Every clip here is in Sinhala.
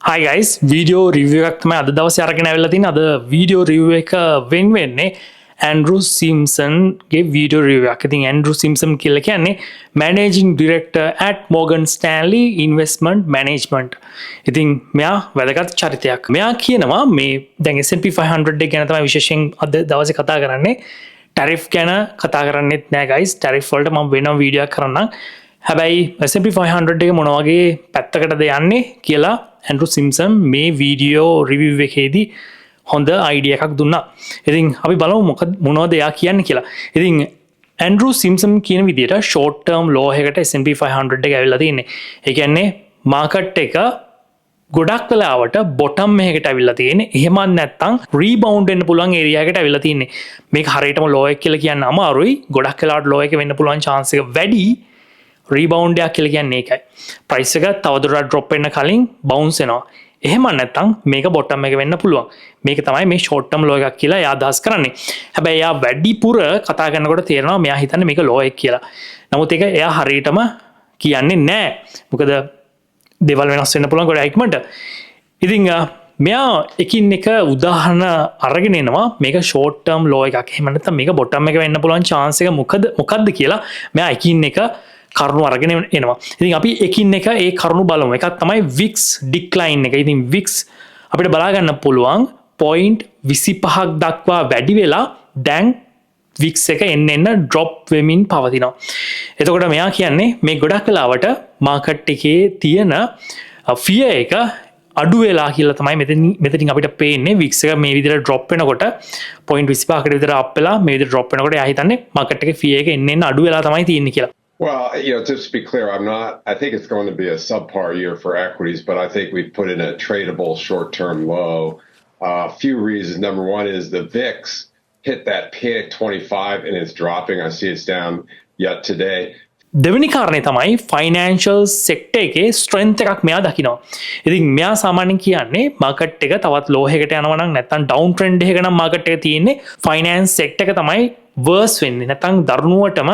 Hi guys, video review එකක් තමයි අද දවසේ අරගෙන ආවිල්ලා තියෙන්නේ. අද video review එක වෙන්නේ ඇන්ඩ්‍රු සිම්සන් ගේ video review එකක්. ඉතින් ඇන්ඩ්‍රු සිම්සන් කියලා කියන්නේ managing director at Morgan Stanley Investment Management. ඉතින් මෙයා වැදගත් චරිතයක්. මෙයා කියනවා මේ දැන් S&P 500 එක ගැන තමයි විශේෂයෙන් අද දවසේ කතා කරන්නේ. ටැරිෆ් ගැන කතා කරන්නෙත් නෑ guys. ටැරිෆ් වලට මම වෙනම වීඩියෝ එකක් කරන්නම්. හැබැයි S&P 500 එක මොන වගේ පැත්තකටද යන්නේ කියලා ඇන්ඩ්‍රු සිම්සන් මේ වීඩියෝ රිවිව් එකේදී හොඳ අයිඩියා එකක් දුන්නා. ඉතින් අපි බලමු මොනවද එයා කියන්නේ කියලා. ඉතින් ඇන්ඩ්‍රු සිම්සන් කියන විදිහට short term low එකකට S&P 500 එක ඇවිල්ලා තියෙන්නේ. ඒ කියන්නේ මාකට් එක ගොඩක් වෙලාවට බොටම් එකකට ඇවිල්ලා තියෙන්නේ. එහෙමත් නැත්නම් රීබවුන්ඩ් වෙන්න පුළුවන් ඒරියා එකකට ඇවිල්ලා තියෙන්නේ. මේක හරියටම low එක කියලා කියන්න අමාරුයි. ගොඩක් වෙලාවට low එක වෙන්න පුළුවන් chance එක වැඩි. රීබවුන්ඩ් එකක් කියලා කියන්නේ ඒකයි. ප්‍රයිස් එක තවදුරටත් ඩ්‍රොප් වෙන්න කලින් බවුන්ස් වෙනවා. එහෙම නැත්නම් මේක බොටම් එක වෙන්න පුළුවන්. මේක තමයි මේ ෂෝට් ටර්ම් ලෝ එකක් කියලා එයා අදහස් කරන්නේ. හැබැයි එයා වැඩිපුර කතා කරනකොට තේරෙනවා මෙයා හිතන්නේ මේක ලෝ එක කියලා. නමුත් ඒක එයා හරියටම කියන්නේ නැහැ. මොකද දේවල් වෙනස් වෙන්න පුළුවන් ගොඩක් ඉක්මනට. ඉතින් මෙයා එකින් එක උදාහරණ අරගෙන එනවා මේක ෂෝට් ටර්ම් ලෝ එකක්. එහෙම නැත්නම් මේක බොටම් එක වෙන්න පුළුවන් chance එක මොකද්ද කියලා මෙයා එකින් එක කරුණු අරගෙන එනවා. ඉතින් අපි එකින් එක ඒ කරුණු බලමු. එකක් තමයි VIX decline එක. ඉතින් VIX අපිට බලා ගන්න පුළුවන් 0.25ක් දක්වා වැඩි වෙලා දැන් VIX එක එන්න drop වෙමින් පවතිනවා. එතකොට මෙයා කියන්නේ මේ ගොඩක් වෙලාවට මාකට් එකේ තියෙන fear එක අඩු වෙලා කියලා තමයි මෙතනින් අපිට පේන්නේ. VIX එක මේ විදිහට drop වෙනකොට 0.25කට විතර up වෙලා මේ විදිහට drop වෙනකොට එයා හිතන්නේ මාකට් එකේ fear එක එන්න අඩු වෙලා තමයි තියෙන්නේ කියලා. Well, just to be clear, I think it's going to be a subpar year for equities, but I think we've put in a tradable short-term low. A few reasons. Number one is the VIX hit that peak 25 and it's dropping. I see it's down yet today. දෙවෙනි කාරණේ තමයි ෆයිනෑන්ෂල් සෙක්ටර් එකේ ස්ට්‍රෙන්ත් එකක් මෙයා දකිනවා. ඉතින් මෙයා සාමාන්‍යයෙන් කියන්නේ මාකට් එක තවත් ලෝ එකකට යනවා නම් නැත්නම් ඩවුන් ට්‍රෙන්ඩ් එකක නම් මාකට් එක තියෙන්නේ ෆයිනෑන්ස් සෙක්ටර් එක තමයි වර්ස් වෙන්නේ. නැත්නම් දරුණුවටම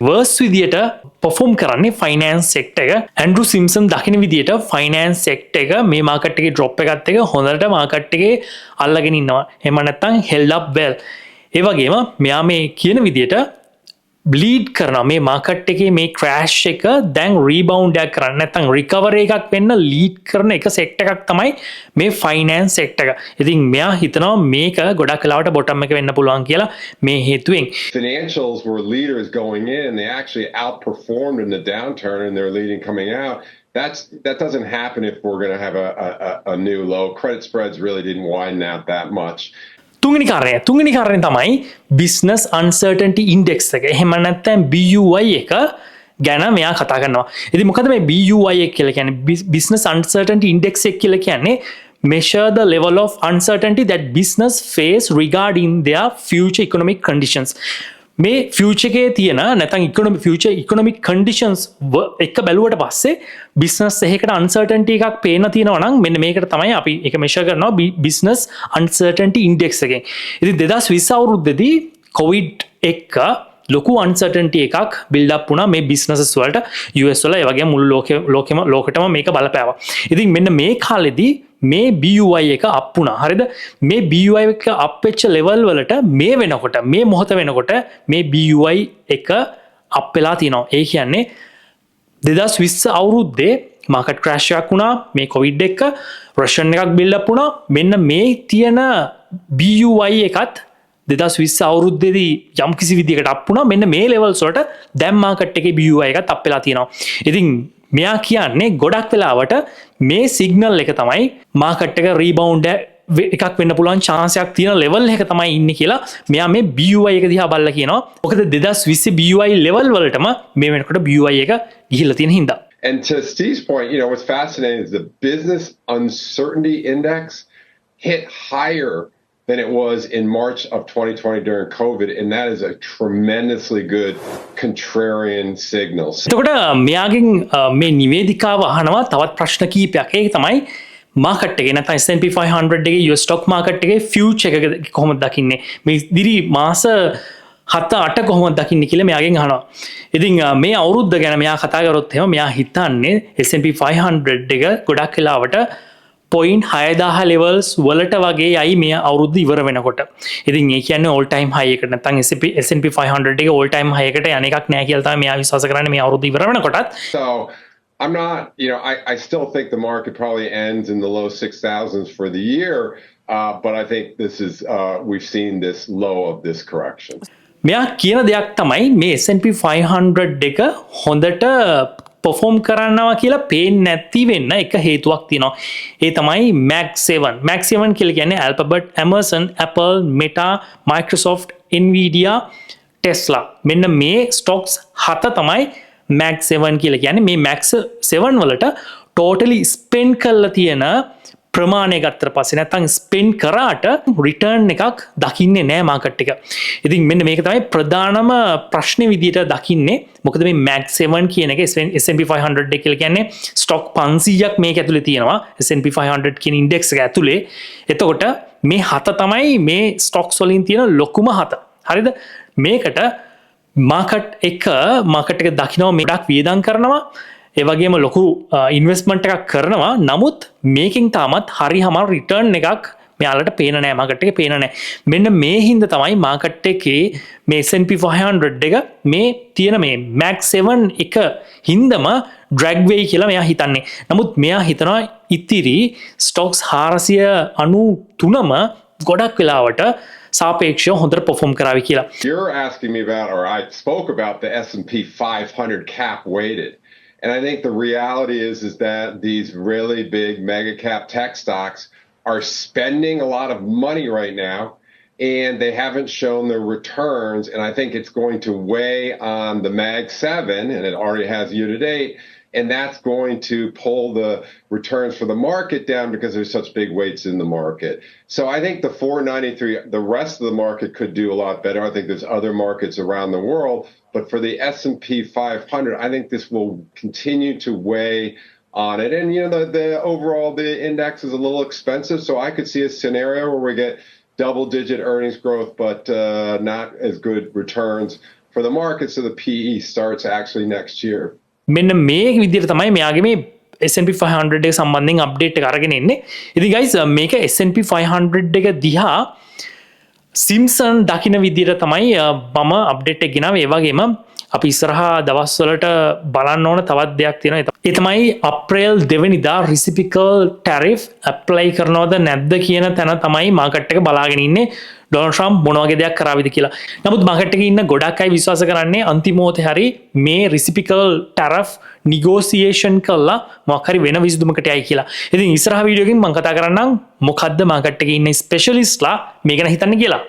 වර්ස් විදියට perform කරන්නේ ෆයිනෑන්ස් සෙක්ටර් එක. ඇන්ඩ්‍රු සිම්සන් දකින විදියට ෆයිනෑන්ස් සෙක්ටර් එක මේ මාකට් එකේ ඩ්‍රොප් එකත් එක හොඳට මාකට් එකේ අල්ලගෙන ඉන්නවා. එහෙම නැත්නම් held up well. ඒ වගේම මෙයා මේ කියන විදියට බ්ලීඩ් කරනවා මේ මාකට් එකේ මේ ක්‍රෑෂ් එක දැන් රීබවුන්ඩ් එකක් කරන්න නැත්නම් රිකවරි එකක් වෙන්න ලීඩ් කරන එක සෙක්ටර් එකක් තමයි මේ ෆයිනෑන්ස් සෙක්ටර් එක. ඉතින් මෙයා හිතනවා මේක ගොඩක් වෙලාවට බොටම් එක වෙන්න පුළුවන් කියලා මේ හේතුවෙන්. Financials were leaders going in and they actually outperformed in the downturn and they're leading coming out. That doesn't happen if we're going to have a new low. Credit spreads really didn't widen out that much. තුන්වෙනි කාරණය තමයි business uncertainty index එක. එහෙම නැත්නම් BUI එක ගැන මෙයා කතා කරනවා. ඉතින් මොකද මේ BUI එක කියලා කියන්නේ? Business uncertainty index එක කියලා කියන්නේ measure the level of uncertainty that business face regarding their future economic conditions. මේ ෆියුචර් එකේ තියෙන නැත්නම් future economic conditions එක බැලුවට පස්සේ business එකකට uncertainty එකක් පේන තියෙනවා නම් මෙන්න මේකට තමයි අපි ඒක measure කරනවා business uncertainty index එකෙන්. ඉතින් 2020 අවුරුද්දේදී COVID එක ලොකු uncertainty එකක් build up වුණා මේ businesses වලට US වල ඒ වගේම මුළු ලෝකෙටම මේක බලපෑවා. ඉතින් මෙන්න මේ කාලෙදී මේ BUI එක අප් වුණා. හරිද? මේ BUI එක අප් වෙච්ච level වලට මේ වෙනකොට මේ මොහොත වෙනකොට මේ BUI එක අප් වෙලා තියෙනවා. ඒ කියන්නේ 2020 අවුරුද්දේ මාකට් ක්‍රෑෂ් එකක් වුණා. මේ COVID එක රෂන් එකක් build up වුණා. මෙන්න මේ තියෙන BUI එකත් 2020 අවුරුද්දේදී යම් කිසි විදිහකට අප් වුණා. මෙන්න මේ levels වලට දැන් මාකට් එකේ BUI එකත් අප් වෙලා තියෙනවා. ඉතින් මෙයා කියන්නේ ගොඩක් වෙලාවට මේ සිග්නල් එක තමයි මාකට් එක රීබවුන්ඩ් එකක් වෙන්න පුළුවන් chance එකක් තියෙන level එක තමයි ඉන්නේ කියලා මෙයා මේ BUI එක දිහා බලලා කියනවා. මොකද 2020 BUI level වලටම මේ වෙනකොට BUI එක ගිහිල්ලා තියෙන හින්දා. And to Steve's point, what's fascinating is the business uncertainty index hit higher than it was in March of 2020 during COVID, and that is a tremendously good contrarian signal. එතකොට මෙයාගෙන් මේ නිවේදිකාව අහනවා තවත් ප්‍රශ්න කීපයක්. ඒක තමයි මාකට් එකේ නැත්නම් S&P 500 එකේ US stock market එකේ future එක කොහොමද දකින්නේ? මේ ඉදිරි මාස 7-8 කොහොමද දකින්නේ කියලා මෙයාගෙන් අහනවා. ඉතින් මේ අවුරුද්ද ගැන මෙයා කතා කරොත් එහෙම මෙයා හිතන්නේ S&P 500 එක ගොඩක් වෙලාවට පොයින්් 6000 ලෙවල්ස් වලට වගේ යයි මේ අවුරුද්ධ ඉවර වෙනකොට. ඉතින් ඒ කියන්නේ all time high එකට නැත්නම් S&P 500 එක all time high එකට යන එකක් නෑ කියලා තමයි මෙයා විශ්වාස කරන්නේ මේ අවුරුද්ද ඉවර වෙනකොටත්. So I'm not, I still think the market probably ends in the low 6,000s for the year, but I think this is, we've seen this low of this correction. මෙයා කියන දෙයක් තමයි මේ S&P 500 එක හොඳට පොෆෝම් කරන්නවා කියලා පේන්නේ නැති වෙන්න එක හේතුවක් තියෙනවා. ඒ තමයි Mag 7. Mag 7 කියලා කියන්නේ Alphabet, Amazon, Apple, Meta, Microsoft, Nvidia, Tesla. මෙන්න මේ stocks 7 තමයි Mag 7 කියලා කියන්නේ. මේ Mag 7 වලට totally spend කරලා තියෙන ප්‍රමාණය ගත්තට පස්සේ නැත්නම් ස්පෙන්ඩ් කරාට රිටර්න් එකක් දකින්නේ නැහැ මාකට් එක. ඉතින් මෙන්න මේක තමයි ප්‍රධානම ප්‍රශ්නේ විදියට දකින්නේ. මොකද මේ Mag 7 කියන එක S&P 500 එක කියලා කියන්නේ ස්ටොක් 500ක් මේක ඇතුලේ තියෙනවා. S&P 500 කියන ඉන්ඩෙක්ස් එක ඇතුලේ. එතකොට මේ 7 තමයි මේ ස්ටොක්ස් වලින් තියෙන ලොකුම 7. හරිද? මේකට මාකට් එක දකිනවා මේකට වියදම් කරනවා. ඒ වගේම ලොකු ඉන්වෙස්ට්මන්ට් එකක් කරනවා. නමුත් මේකෙන් තාමත් හරි හමාර රිටර්න් එකක් මෙයාලට පේන නෑ. මාකට් එකේ පේන නෑ. මෙන්න මේ හින්දා තමයි මාකට් එකේ මේ S&P 500 එක මේ තියෙන මේ Mag 7 එක හින්දම drag වෙයි කියලා මෙයා හිතන්නේ. නමුත් මෙයා හිතනවා ඉතිරි ස්ටොක්ස් 493ම ගොඩක් වෙලාවට සාපේක්ෂව හොඳට perform කරાવી කියලා. You're asking me about, or I spoke about the S&P 500 cap weighted. And I think the reality is that these really big mega cap tech stocks are spending a lot of money right now, and they haven't shown their returns. And I think it's going to weigh on the Mag 7, and it already has year to date. And that's going to pull the returns for the market down because there's such big weights in the market. So I think the 493, the rest of the market could do a lot better. I think there's other markets around the world. But for the S&P 500, I think this will continue to weigh on it. And, the overall, the index is a little expensive. So I could see a scenario where we get double-digit earnings growth, but not as good returns for the market. So the PE starts actually next year. මෙන්න මේ විදිහට තමයි මෙයාගේ මේ S&P 500 එක සම්බන්ධයෙන් අප්ඩේට් එක අරගෙන එන්නේ. ඉතින් guys මේක S&P 500 එක දිහා සිම්සන් දකින්න විදිහට තමයි මම අප්ඩේට් එක ගෙනාවේ. ඒ වගේම අපි ඉස්සරහා දවස්වලට බලන්න ඕන තවත් දෙයක් තියෙනවා. ඒ තමයි අප්‍රේල් 2 වෙනිදා reciprocal tariff apply කරනවද නැද්ද කියන තැන තමයි මාකට් එක බලාගෙන ඉන්නේ. ඩොනල්ඩ් ට්‍රම්ප් මොන වගේ දෙයක් කරාවිද කියලා. නමුත් මාකට් එකේ ඉන්න ගොඩක් අය විශ්වාස කරන්නේ අන්තිම මොහොතේ හරි මේ reciprocal tariff negotiation කළා මොකක් හරි වෙන විසඳුමකට යයි කියලා. ඉතින් ඉස්සරහා වීඩියෝ එකකින් මම කතා කරන්නම් මොකද්ද මාකට් එකේ ඉන්න ස්පෙෂලිස්ට්ලා මේ ගැන හිතන්නේ කියලා.